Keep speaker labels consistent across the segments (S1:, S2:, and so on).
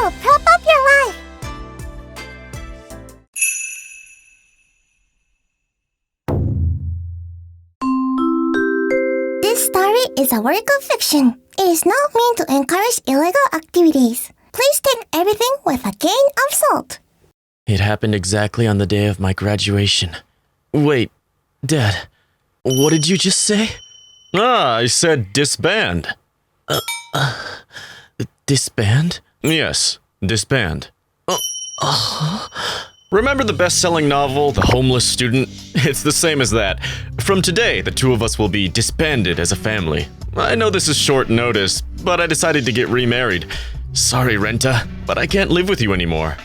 S1: will prop up your life. This story is a work of fiction. It is not meant to encourage illegal activities. Please take everything with a grain of salt.
S2: It happened exactly on the day of my graduation. Wait, Dad, what did you just say?
S3: I said disband.
S2: Disband?
S3: Yes, disband. Remember the best-selling novel, The Homeless Student? It's the same as that. From today, the two of us will be disbanded as a family. I know this is short notice, but I decided to get remarried. Sorry, Renta, but I can't live with you anymore.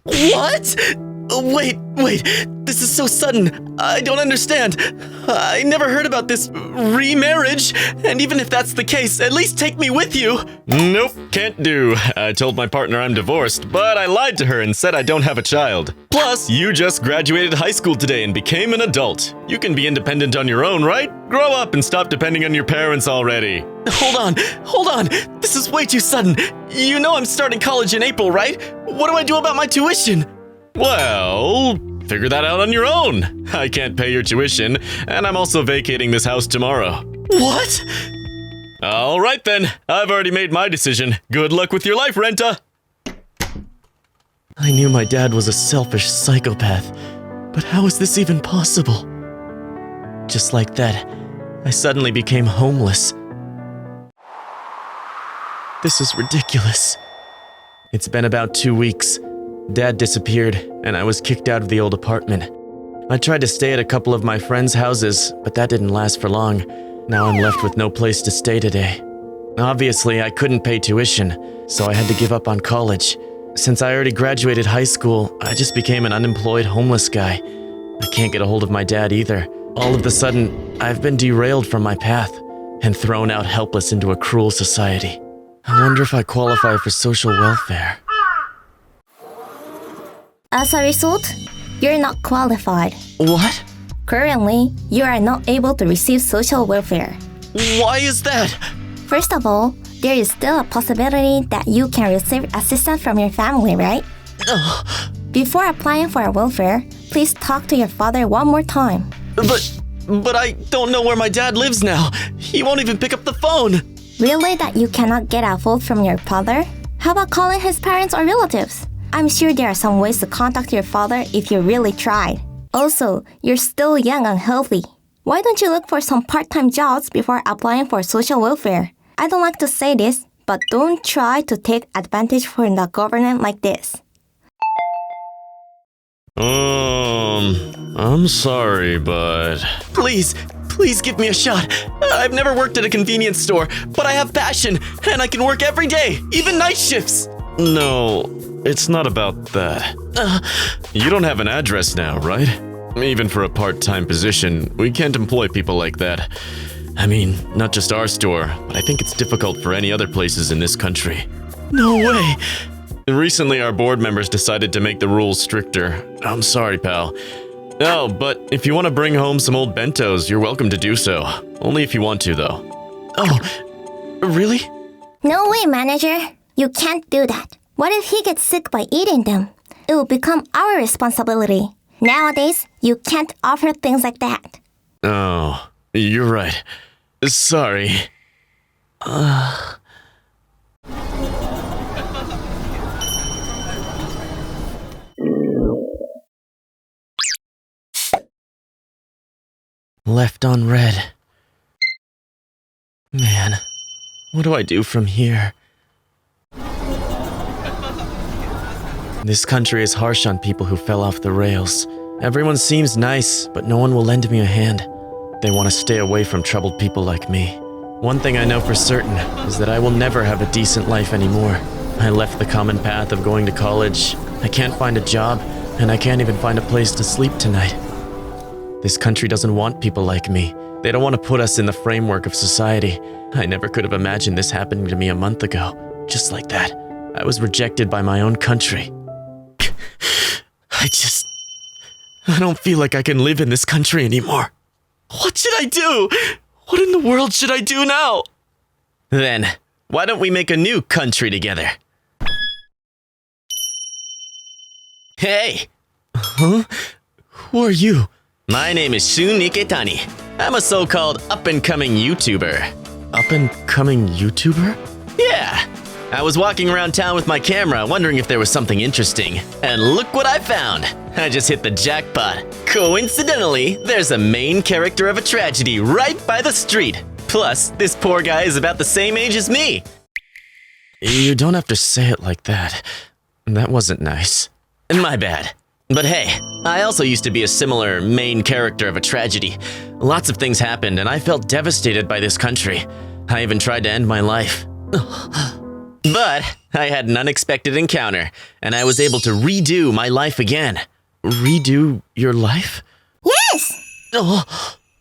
S2: What? Wait, this is so sudden. I don't understand. I never heard about this remarriage, and even if that's the case, at least take me with you.
S3: Nope, can't do. I told my partner I'm divorced, but I lied to her and said I don't have a child. Plus, you just graduated high school today and became an adult. You can be independent on your own, right? Grow up and stop depending on your parents already.
S2: Hold on. This is way too sudden. You know I'm starting college in April, right? What do I do about my tuition?
S3: Well, figure that out on your own. I can't pay your tuition, and I'm also vacating this house tomorrow.
S2: What?
S3: All right then, I've already made my decision. Good luck with your life, Renta.
S2: I knew my dad was a selfish psychopath, but how is this even possible? Just like that, I suddenly became homeless. This is ridiculous. It's been about 2 weeks. Dad disappeared, and I was kicked out of the old apartment. I tried to stay at a couple of my friends' houses, but that didn't last for long. Now I'm left with no place to stay today. Obviously, I couldn't pay tuition, so I had to give up on college. Since I already graduated high school, I just became an unemployed homeless guy. I can't get a hold of my dad either. All of a sudden, I've been derailed from my path and thrown out helpless into a cruel society. I wonder if I qualify for social welfare.
S1: As a result, you're not qualified.
S2: What?
S1: Currently, you are not able to receive social welfare.
S2: Why is that?
S1: First of all, there is still a possibility that you can receive assistance from your family, right? Before applying for a welfare, please talk to your father one more time.
S2: But I don't know where my dad lives now. He won't even pick up the phone.
S1: Really that you cannot get a hold from your father? How about calling his parents or relatives? I'm sure there are some ways to contact your father if you really tried. Also, you're still young and healthy. Why don't you look for some part-time jobs before applying for social welfare? I don't like to say this, but don't try to take advantage from the government like this.
S3: I'm sorry, but...
S2: Please give me a shot. I've never worked at a convenience store, but I have passion, and I can work every day, even night shifts.
S3: No, it's not about that. You don't have an address now, right? Even for a part-time position, we can't employ people like that. I mean, not just our store, but I think it's difficult for any other places in this country.
S2: No way.
S3: Recently, our board members decided to make the rules stricter. I'm sorry, pal. Oh, but if you want to bring home some old bentos, you're welcome to do so. Only if you want to, though.
S2: Oh, really?
S1: No way, manager. You can't do that. What if he gets sick by eating them? It will become our responsibility. Nowadays, you can't offer things like that.
S3: Oh, you're right. Sorry.
S2: Left on red. Man, what do I do from here? This country is harsh on people who fell off the rails. Everyone seems nice, but no one will lend me a hand. They want to stay away from troubled people like me. One thing I know for certain is that I will never have a decent life anymore. I left the common path of going to college. I can't find a job, and I can't even find a place to sleep tonight. This country doesn't want people like me. They don't want to put us in the framework of society. I never could have imagined this happening to me a month ago. Just like that. I was rejected by my own country. I don't feel like I can live in this country anymore. What should I do? What in the world should I do now? Then, why don't we make a new country together?
S3: Hey!
S2: Huh? Who are you?
S3: My name is Shun Iketani. I'm a so-called up-and-coming YouTuber.
S2: Up-and-coming YouTuber?
S3: Yeah! I was walking around town with my camera wondering if there was something interesting. And look what I found! I just hit the jackpot. Coincidentally, there's a main character of a tragedy right by the street. Plus, this poor guy is about the same age as me.
S2: You don't have to say it like that. That wasn't nice.
S3: My bad. But hey, I also used to be a similar main character of a tragedy. Lots of things happened and I felt devastated by this country. I even tried to end my life. But I had an unexpected encounter and I was able to redo my life again.
S2: Redo your life?
S1: Yes!
S3: Oh,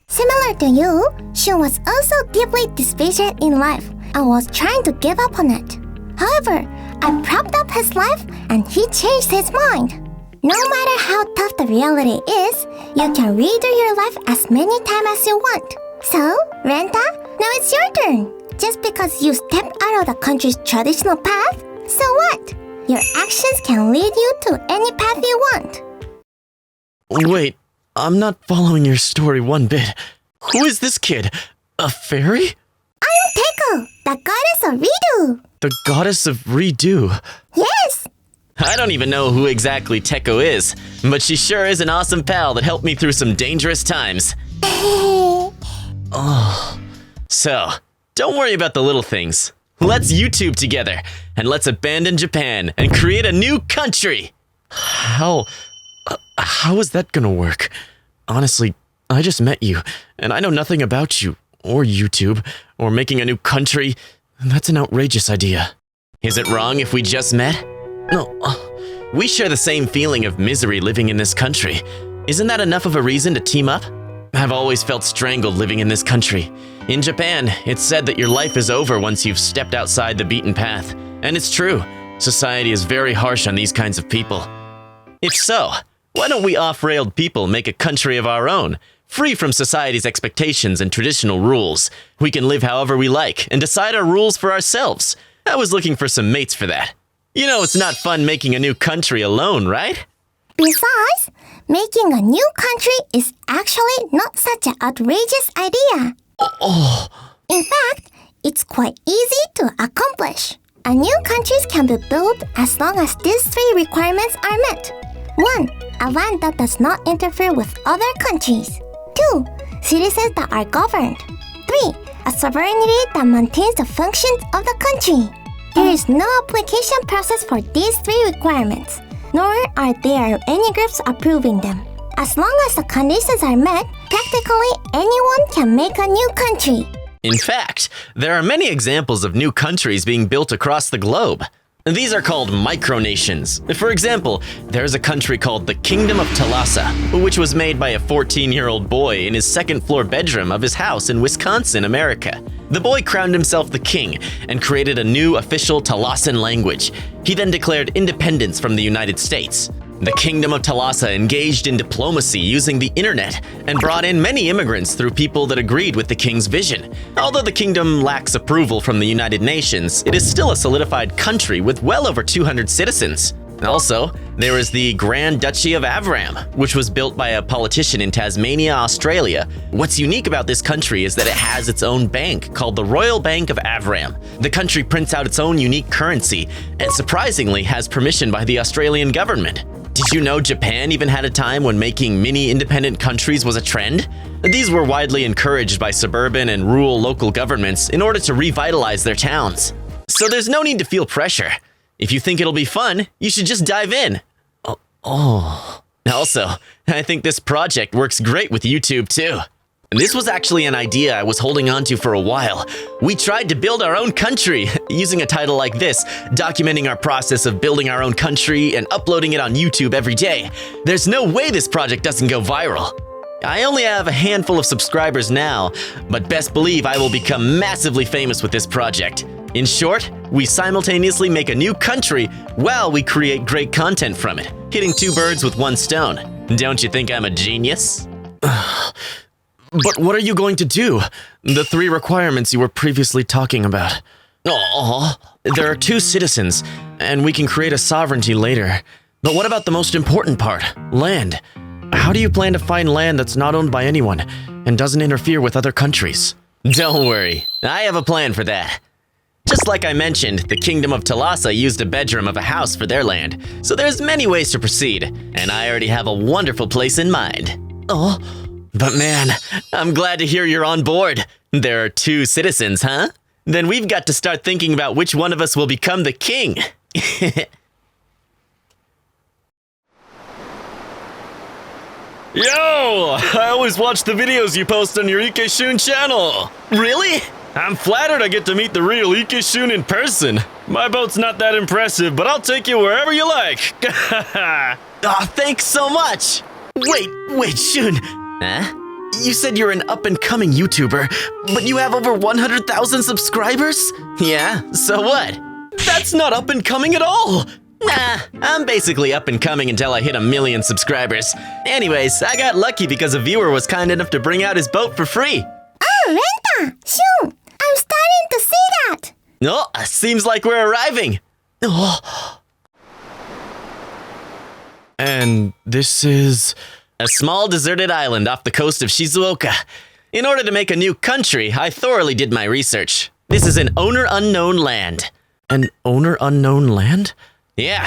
S1: Similar to you, Shun was also deeply displeased in life and was trying to give up on it. However, I propped up his life and he changed his mind. No matter how tough the reality is, you can redo your life as many times as you want. So, Renta, now it's your turn. Just because you stepped out of the country's traditional path, so what? Your actions can lead you to any path you want.
S2: Wait, I'm not following your story one bit. Who is this kid? A fairy?
S1: I'm Teko, the goddess of redo.
S2: The goddess of redo.
S1: Yes!
S3: I don't even know who exactly Teko is, but she sure is an awesome pal that helped me through some dangerous times. So, don't worry about the little things. Let's YouTube together, and let's abandon Japan and create a new country!
S2: How is that gonna work? Honestly, I just met you, and I know nothing about you, or YouTube, or making a new country. That's an outrageous idea.
S3: Is it wrong if we just met?
S2: No,
S3: We share the same feeling of misery living in this country. Isn't that enough of a reason to team up? I've always felt strangled living in this country. In Japan, it's said that your life is over once you've stepped outside the beaten path. And it's true. Society is very harsh on these kinds of people. If so, why don't we off-railed people make a country of our own? Free from society's expectations and traditional rules. We can live however we like and decide our rules for ourselves. I was looking for some mates for that. You know it's not fun making a new country alone, right?
S1: Besides, making a new country is actually not such an outrageous idea. In fact, it's quite easy to accomplish. A new country can be built as long as these three requirements are met. 1. A land that does not interfere with other countries. 2. Citizens that are governed. 3. A sovereignty that maintains the functions of the country. There is no application process for these three requirements, nor are there any groups approving them. As long as the conditions are met, practically anyone can make a new country.
S3: In fact, there are many examples of new countries being built across the globe. These are called Micronations. For example, there's a country called the Kingdom of Talossa, which was made by a 14-year-old boy in his second-floor bedroom of his house in Wisconsin, America. The boy crowned himself the king and created a new official Talossan language. He then declared independence from the United States. The Kingdom of Talossa engaged in diplomacy using the internet and brought in many immigrants through people that agreed with the king's vision. Although the kingdom lacks approval from the United Nations, it is still a solidified country with well over 200 citizens. Also, there is the Grand Duchy of Avram, which was built by a politician in Tasmania, Australia. What's unique about this country is that it has its own bank called the Royal Bank of Avram. The country prints out its own unique currency and surprisingly has permission by the Australian government. Did you know Japan even had a time when making mini-independent countries was a trend? These were widely encouraged by suburban and rural local governments in order to revitalize their towns. So there's no need to feel pressure. If you think it'll be fun, you should just dive in. Also, I think this project works great with YouTube too. This was actually an idea I was holding on to for a while. We tried to build our own country, using a title like this, documenting our process of building our own country and uploading it on YouTube every day. There's no way this project doesn't go viral. I only have a handful of subscribers now, but best believe I will become massively famous with this project. In short, we simultaneously make a new country while we create great content from it, hitting two birds with one stone. Don't you think I'm a genius?
S2: But what are you going to do? The three requirements you were previously talking about.
S3: Oh,
S2: There are two citizens, and we can create a sovereignty later. But what about the most important part? Land. How do you plan to find land that's not owned by anyone and doesn't interfere with other countries?
S4: Don't worry, I have a plan for that. Just like I mentioned, the Kingdom of Talossa used a bedroom of a house for their land, so there's many ways to proceed, and I already have a wonderful place in mind.
S2: Oh,
S4: But man, I'm glad to hear you're on board. There are 2 citizens, huh? Then we've got to start thinking about which one of us will become the king.
S3: Yo! I always watch the videos you post on your Ikeshun channel.
S4: Really?
S3: I'm flattered I get to meet the real Ikeshun in person. My boat's not that impressive, but I'll take you wherever you like.
S4: Oh, thanks so much. Wait, Shun. Huh? You said you're an up-and-coming YouTuber, but you have over 100,000 subscribers? Yeah, so what?
S2: that's not up and coming at all.
S4: Nah, I'm basically up-and-coming until I hit 1 million subscribers. Anyways, I got lucky because a viewer was kind enough to bring out his boat for free.
S1: Oh, Renta! Shun! I'm starting to see that!
S4: Oh, seems like we're arriving.
S2: Oh. And this is...
S4: A small deserted island off the coast of Shizuoka. In order to make a new country, I thoroughly did my research. This is an owner-unknown land.
S2: An owner-unknown land?
S4: Yeah,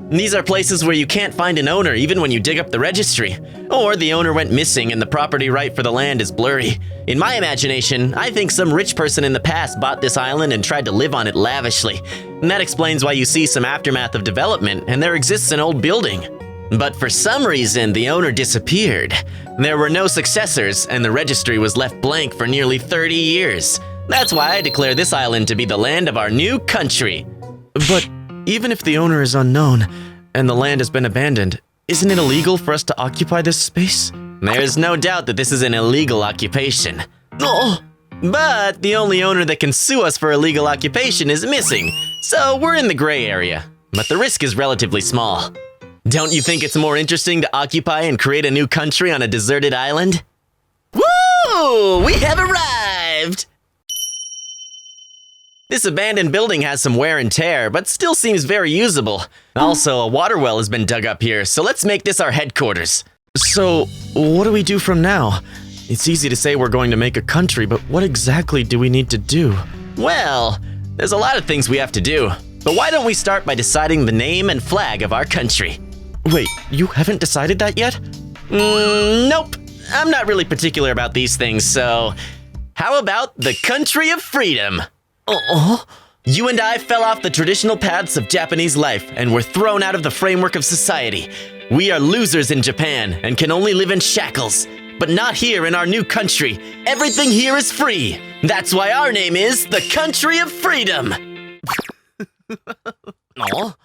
S4: these are places where you can't find an owner even when you dig up the registry. Or the owner went missing and the property right for the land is blurry. In my imagination, I think some rich person in the past bought this island and tried to live on it lavishly. And that explains why you see some aftermath of development and there exists an old building. But for some reason, the owner disappeared. There were no successors, and the registry was left blank for nearly 30 years. That's why I declare this island to be the land of our new country.
S2: But even if the owner is unknown, and the land has been abandoned, isn't it illegal for us to occupy this space?
S4: There's no doubt that this is an illegal occupation.
S2: Oh!
S4: But the only owner that can sue us for illegal occupation is missing, so we're in the gray area. But the risk is relatively small. Don't you think it's more interesting to occupy and create a new country on a deserted island? Woo! We have arrived! This abandoned building has some wear and tear, but still seems very usable. Also, a water well has been dug up here, so let's make this our headquarters.
S2: So, what do we do from now? It's easy to say we're going to make a country, but what exactly do we need to do?
S4: Well, there's a lot of things we have to do. But why don't we start by deciding the name and flag of our country?
S2: Wait, you haven't decided that yet?
S4: Nope. I'm not really particular about these things, so... How about the country of freedom? You and I fell off the traditional paths of Japanese life and were thrown out of the framework of society. We are losers in Japan and can only live in shackles. But not here in our new country. Everything here is free. That's why our name is the Country of Freedom.
S2: Aw.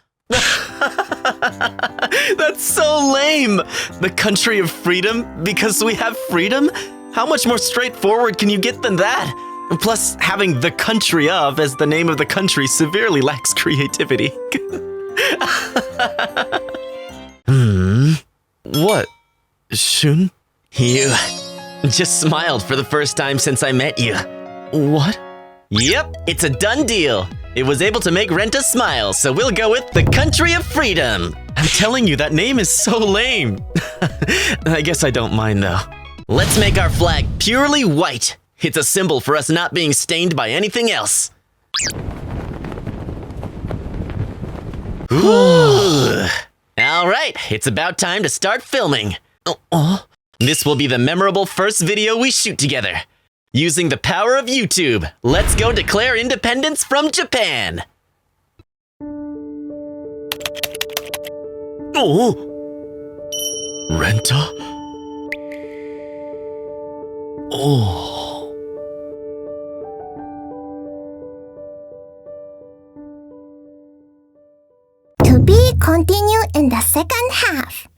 S2: That's so lame! The country of freedom? Because we have freedom? How much more straightforward can you get than that? Plus, having the country of as the name of the country severely lacks creativity. What? Shun?
S4: You just smiled for the first time since I met you.
S2: What?
S4: Yep, it's a done deal. It was able to make Renta smile, so we'll go with the Country of Freedom.
S2: I'm telling you, that name is so lame. I guess I don't mind, though.
S4: Let's make our flag purely white. It's a symbol for us not being stained by anything else. Ooh. All right, it's about time to start filming. This will be the memorable first video we shoot together. Using the power of YouTube, let's go declare independence from Japan.
S2: Renta?
S1: To be continued in the second half.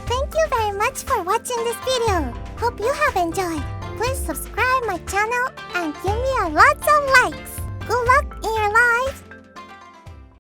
S1: Thank you very much for watching this video. Hope you have enjoyed. Please subscribe my channel and give me a lots of likes. Good luck